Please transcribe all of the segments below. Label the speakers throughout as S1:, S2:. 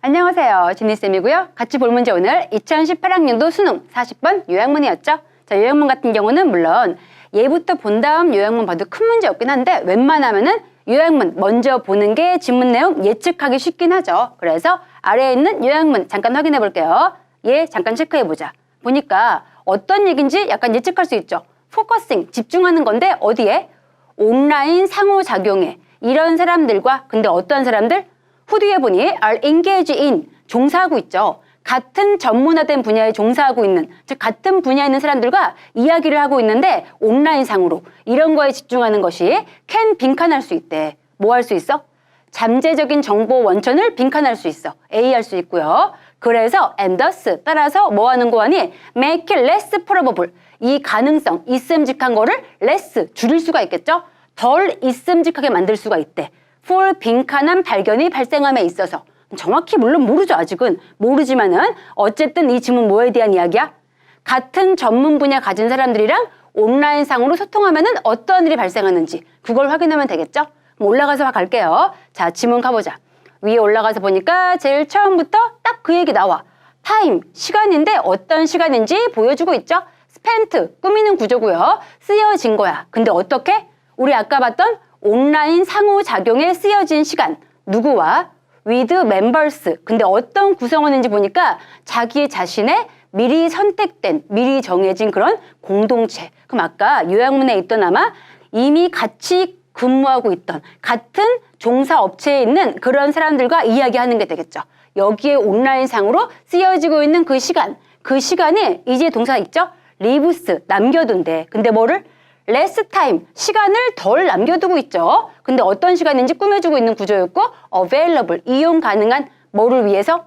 S1: 안녕하세요. 지니쌤이고요. 같이 볼 문제 오늘 2018학년도 수능 40번 요약문이었죠. 자, 요약문 같은 경우는 물론 얘부터 본 다음 요약문 봐도 큰 문제 없긴 한데 웬만하면은 요약문 먼저 보는 게 지문 내용 예측하기 쉽긴 하죠. 그래서 아래에 있는 요약문 잠깐 확인해 볼게요. 얘 잠깐 체크해 보자. 보니까 어떤 얘기인지 약간 예측할 수 있죠. 포커싱, 집중하는 건데 어디에? 온라인 상호작용에 이런 사람들과 근데 어떤 사람들? 후디에 보니 are engaged in 종사하고 있죠. 같은 전문화된 분야에 종사하고 있는 즉 같은 분야에 있는 사람들과 이야기를 하고 있는데 온라인상으로 이런 거에 집중하는 것이 can 빈칸할 수 있대. 뭐 할 수 있어? 잠재적인 정보 원천을 빈칸할 수 있어. A 할 수 있고요. 그래서 and thus 따라서 뭐 하는 거하니 make it less probable 이 가능성 있음직한 거를 less 줄일 수가 있겠죠. 덜 있음직하게 만들 수가 있대. for 빈칸한 발견이 발생함에 있어서 정확히 물론 모르죠. 아직은 모르지만은 어쨌든 이 지문 뭐에 대한 이야기야? 같은 전문 분야 가진 사람들이랑 온라인상으로 소통하면은 어떤 일이 발생하는지 그걸 확인하면 되겠죠? 그럼 올라가서 갈게요. 자, 지문 가보자. 위에 올라가서 보니까 제일 처음부터 딱 그 얘기 나와. 타임, 시간인데 어떤 시간인지 보여주고 있죠? 스펜트, 꾸미는 구조고요. 쓰여진 거야. 근데 어떻게? 우리 아까 봤던 온라인 상호작용에 쓰여진 시간. 누구와? with members. 근데 어떤 구성원인지 보니까 자기 자신의 미리 선택된, 미리 정해진 그런 공동체. 그럼 아까 요약문에 있던 아마 이미 같이 근무하고 있던 같은 종사 업체에 있는 그런 사람들과 이야기하는 게 되겠죠. 여기에 온라인상으로 쓰여지고 있는 그 시간. 그 시간에 이제 동사 있죠? lives, 남겨둔대. 근데 뭐를? less time, 시간을 덜 남겨두고 있죠. 근데 어떤 시간인지 꾸며주고 있는 구조였고 available, 이용 가능한 뭐를 위해서?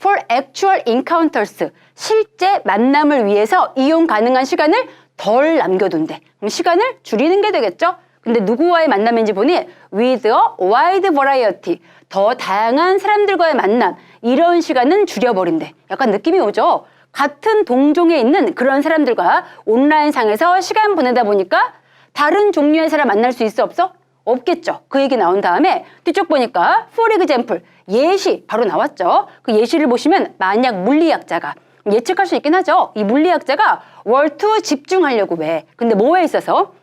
S1: for actual encounters, 실제 만남을 위해서 이용 가능한 시간을 덜 남겨둔대. 그럼 시간을 줄이는 게 되겠죠. 근데 누구와의 만남인지 보니 with a wide variety, 더 다양한 사람들과의 만남, 이런 시간은 줄여버린대. 약간 느낌이 오죠. 같은 동종에 있는 그런 사람들과 온라인상에서 시간 보내다 보니까 다른 종류의 사람 만날 수 있어 없어? 없겠죠. 그 얘기 나온 다음에 뒤쪽 보니까 for example, 예시 바로 나왔죠. 그 예시를 보시면 만약 물리학자가 예측할 수 있긴 하죠. 이 물리학자가 were to 집중하려고 왜? 근데 뭐에 있어서?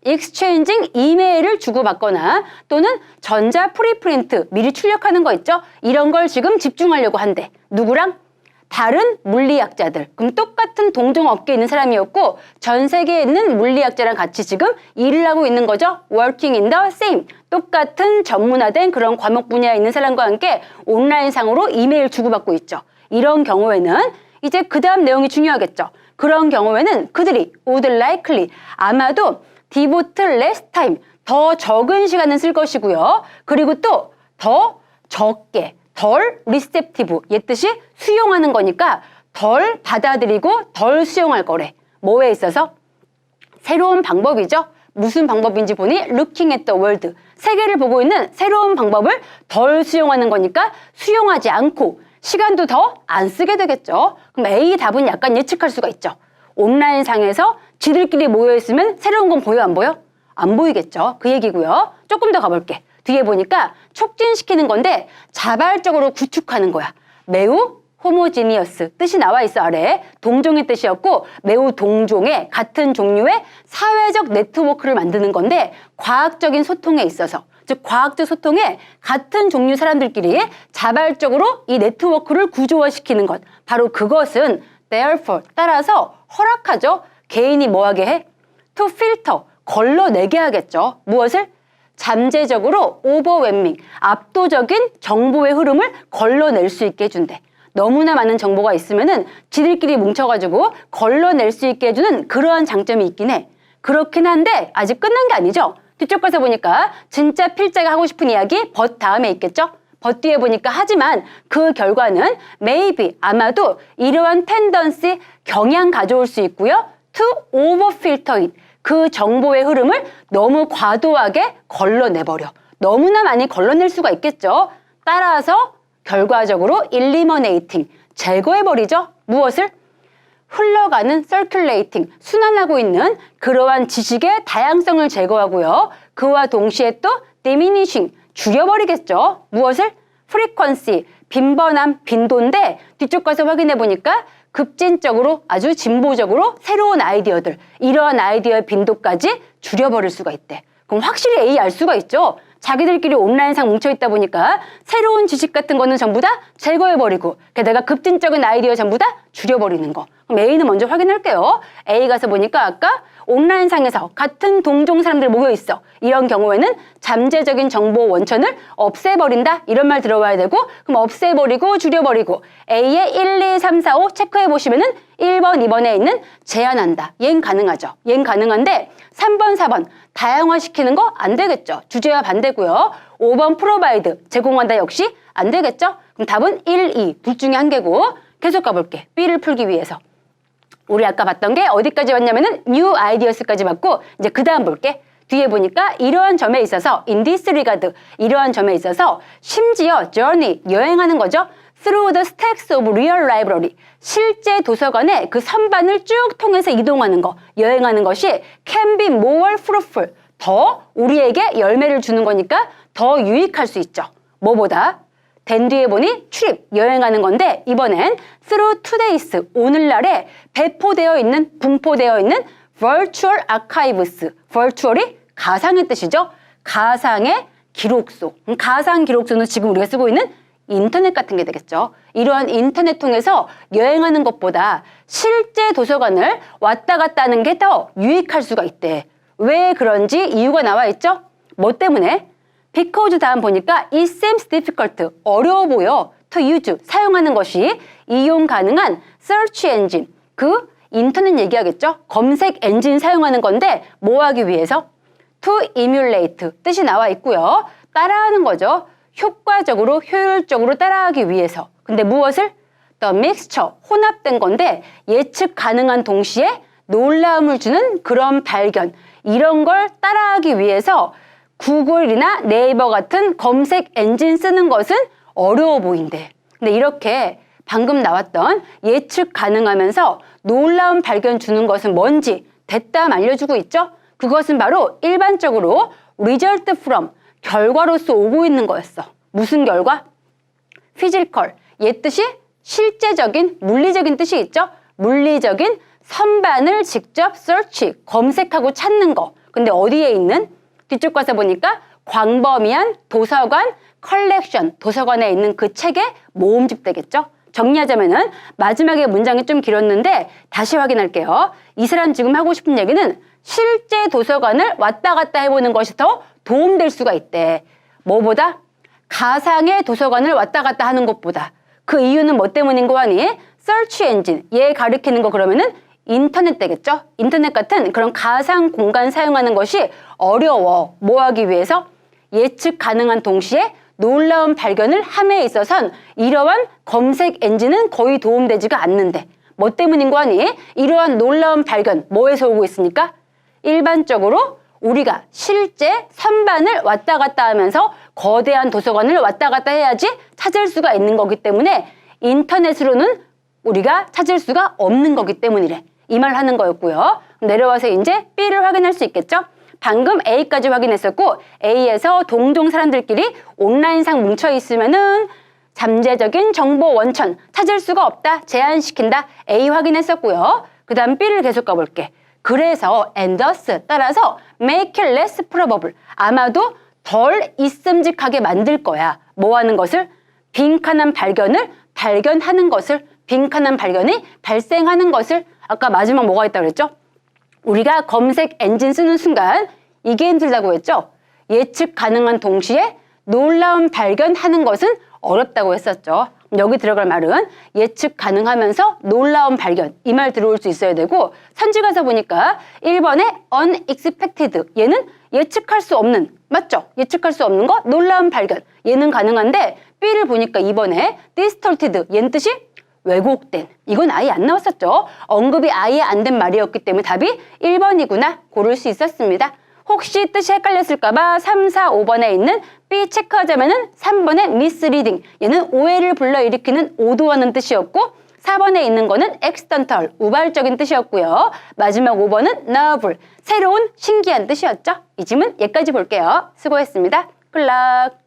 S1: exchanging 이메일을 주고받거나 또는 전자 프리프린트 미리 출력하는 거 있죠? 이런 걸 지금 집중하려고 한대. 누구랑? 다른 물리학자들. 그럼 똑같은 동종 업계에 있는 사람이었고 전 세계에 있는 물리학자랑 같이 지금 일을 하고 있는 거죠. working in the same. 똑같은 전문화된 그런 과목 분야에 있는 사람과 함께 온라인상으로 이메일 주고받고 있죠. 이런 경우에는 이제 그 다음 내용이 중요하겠죠. 그런 경우에는 그들이 would likely 아마도 devote less time 더 적은 시간을 쓸 것이고요. 그리고 또 더 적게 덜 receptive, 얘 뜻이 수용하는 거니까 덜 받아들이고 덜 수용할 거래. 뭐에 있어서? 새로운 방법이죠. 무슨 방법인지 보니 looking at the world, 세계를 보고 있는 새로운 방법을 덜 수용하는 거니까 수용하지 않고 시간도 더 안 쓰게 되겠죠. 그럼 A 답은 약간 예측할 수가 있죠. 온라인상에서 지들끼리 모여있으면 새로운 건 보여 안 보여? 안 보이겠죠. 그 얘기고요. 조금 더 가볼게. 뒤에 보니까 촉진시키는 건데 자발적으로 구축하는 거야. 매우 호모지니어스 뜻이 나와 있어 아래에. 동종의 뜻이었고 매우 동종의 같은 종류의 사회적 네트워크를 만드는 건데 과학적인 소통에 있어서 즉 과학적 소통에 같은 종류 사람들끼리 자발적으로 이 네트워크를 구조화시키는 것. 바로 그것은 therefore 따라서 허락하죠. 개인이 뭐하게 해? to filter 걸러내게 하겠죠. 무엇을? 잠재적으로 overwhelming, 압도적인 정보의 흐름을 걸러낼 수 있게 해준대. 너무나 많은 정보가 있으면은 지들끼리 뭉쳐가지고 걸러낼 수 있게 해주는 그러한 장점이 있긴 해. 그렇긴 한데 아직 끝난 게 아니죠. 뒤쪽 가서 보니까 진짜 필자가 하고 싶은 이야기 but 다음에 있겠죠. but 뒤에 보니까 하지만 그 결과는 maybe 아마도 이러한 tendency 경향 가져올 수 있고요. to overfilter it. 그 정보의 흐름을 너무 과도하게 걸러내버려. 너무나 많이 걸러낼 수가 있겠죠. 따라서 결과적으로 eliminating, 제거해버리죠. 무엇을? 흘러가는 circulating, 순환하고 있는 그러한 지식의 다양성을 제거하고요. 그와 동시에 또 diminishing, 줄여버리겠죠. 무엇을? frequency, 빈번한 빈도인데 뒤쪽 가서 확인해 보니까 급진적으로 아주 진보적으로 새로운 아이디어들, 이러한 아이디어의 빈도까지 줄여버릴 수가 있대. 그럼 확실히 A 알 수가 있죠. 자기들끼리 온라인상 뭉쳐있다 보니까 새로운 지식 같은 거는 전부 다 제거해버리고 게다가 급진적인 아이디어 전부 다 줄여버리는 거. 그럼 A는 먼저 확인할게요. A 가서 보니까 아까 온라인상에서 같은 동종 사람들 모여있어. 이런 경우에는 잠재적인 정보 원천을 없애버린다. 이런 말 들어와야 되고 그럼 없애버리고 줄여버리고 A의 1, 2, 3, 4, 5 체크해보시면은 1번, 2번에 있는 제한한다. 얘는 가능하죠. 얘는 가능한데 3번, 4번 다양화시키는 거 안 되겠죠. 주제와 반대고요. 5번 프로바이드 제공한다 역시 안 되겠죠. 그럼 답은 1, 2 둘 중에 한 개고 계속 가볼게. B를 풀기 위해서. 우리 아까 봤던 게 어디까지 왔냐면은 new ideas까지 봤고 이제 그 다음 볼게. 뒤에 보니까 이러한 점에 있어서 in this regard 이러한 점에 있어서 심지어 journey 여행하는 거죠. through the stacks of real library 실제 도서관의 그 선반을 쭉 통해서 이동하는 거 여행하는 것이 can be more fruitful 더 우리에게 열매를 주는 거니까 더 유익할 수 있죠. 뭐보다? 된 뒤에 보니 출입, 여행하는 건데 이번엔 through 2days, 오늘날에 배포되어 있는, 분포되어 있는 virtual archives, virtual이 가상의 뜻이죠. 가상의 기록소. 가상 기록소는 지금 우리가 쓰고 있는 인터넷 같은 게 되겠죠. 이러한 인터넷 통해서 여행하는 것보다 실제 도서관을 왔다 갔다 하는 게 더 유익할 수가 있대. 왜 그런지 이유가 나와 있죠? 뭐 때문에? because 다음 보니까 it seems difficult, 어려워 보여. to use, 사용하는 것이 이용 가능한 search engine, 그 인터넷 얘기하겠죠? 검색 엔진 사용하는 건데 뭐 하기 위해서? to emulate, 뜻이 나와 있고요. 따라하는 거죠. 효과적으로, 효율적으로 따라하기 위해서. 근데 무엇을? the mixture, 혼합된 건데 예측 가능한 동시에 놀라움을 주는 그런 발견. 이런 걸 따라하기 위해서 구글이나 네이버 같은 검색 엔진 쓰는 것은 어려워 보인대. 근데 이렇게 방금 나왔던 예측 가능하면서 놀라운 발견 주는 것은 뭔지 대담 알려주고 있죠? 그것은 바로 일반적으로 result from, 결과로서 오고 있는 거였어. 무슨 결과? physical, 옛 뜻이 실제적인, 물리적인 뜻이 있죠? 물리적인 선반을 직접 search, 검색하고 찾는 거. 근데 어디에 있는? 뒤쪽 가서 보니까 광범위한 도서관 컬렉션, 도서관에 있는 그 책의 모음집 되겠죠? 정리하자면은 마지막에 문장이 좀 길었는데 다시 확인할게요. 이 사람 지금 하고 싶은 얘기는 실제 도서관을 왔다 갔다 해보는 것이 더 도움될 수가 있대. 뭐보다? 가상의 도서관을 왔다 갔다 하는 것보다. 그 이유는 뭐 때문인 거 아니? search engine, 얘 가리키는 거 그러면은 인터넷 되겠죠? 인터넷 같은 그런 가상 공간 사용하는 것이 어려워. 뭐 하기 위해서? 예측 가능한 동시에 놀라운 발견을 함에 있어선 이러한 검색 엔진은 거의 도움되지가 않는데 뭐 때문인 거 아니? 이러한 놀라운 발견 뭐에서 오고 있습니까? 일반적으로 우리가 실제 선반을 왔다 갔다 하면서 거대한 도서관을 왔다 갔다 해야지 찾을 수가 있는 거기 때문에 인터넷으로는 우리가 찾을 수가 없는 거기 때문이래. 이 말 하는 거였고요. 내려와서 이제 B를 확인할 수 있겠죠? 방금 A까지 확인했었고 A에서 동종 사람들끼리 온라인상 뭉쳐 있으면은 잠재적인 정보 원천 찾을 수가 없다, 제한시킨다. A 확인했었고요. 그 다음 B를 계속 가볼게. 그래서 and thus 따라서 make it less probable, 아마도 덜 있음직하게 만들 거야. 뭐 하는 것을? 빈칸한 발견을 발견하는 것을, 빈칸한 발견이 발생하는 것을. 아까 마지막 뭐가 있다고 그랬죠? 우리가 검색 엔진 쓰는 순간 이게 힘들다고 했죠? 예측 가능한 동시에 놀라운 발견하는 것은 어렵다고 했었죠. 여기 들어갈 말은 예측 가능하면서 놀라운 발견, 이 말 들어올 수 있어야 되고, 선지 가서 보니까 1번에 unexpected, 얘는 예측할 수 없는, 맞죠? 예측할 수 없는 거, 놀라운 발견, 얘는 가능한데 B를 보니까 2번에 distorted, 얘는 뜻이 왜곡된, 이건 아예 안 나왔었죠. 언급이 아예 안 된 말이었기 때문에 답이 1번이구나 고를 수 있었습니다. 혹시 뜻이 헷갈렸을까봐 3, 4, 5번에 있는 B 체크하자면은 3번의 misleading, 얘는 오해를 불러일으키는 오도하는 뜻이었고, 4번에 있는 거는 accidental, 우발적인 뜻이었고요. 마지막 5번은 novel, 새로운 신기한 뜻이었죠. 이 질문 여기까지 볼게요. 수고했습니다. 굿락.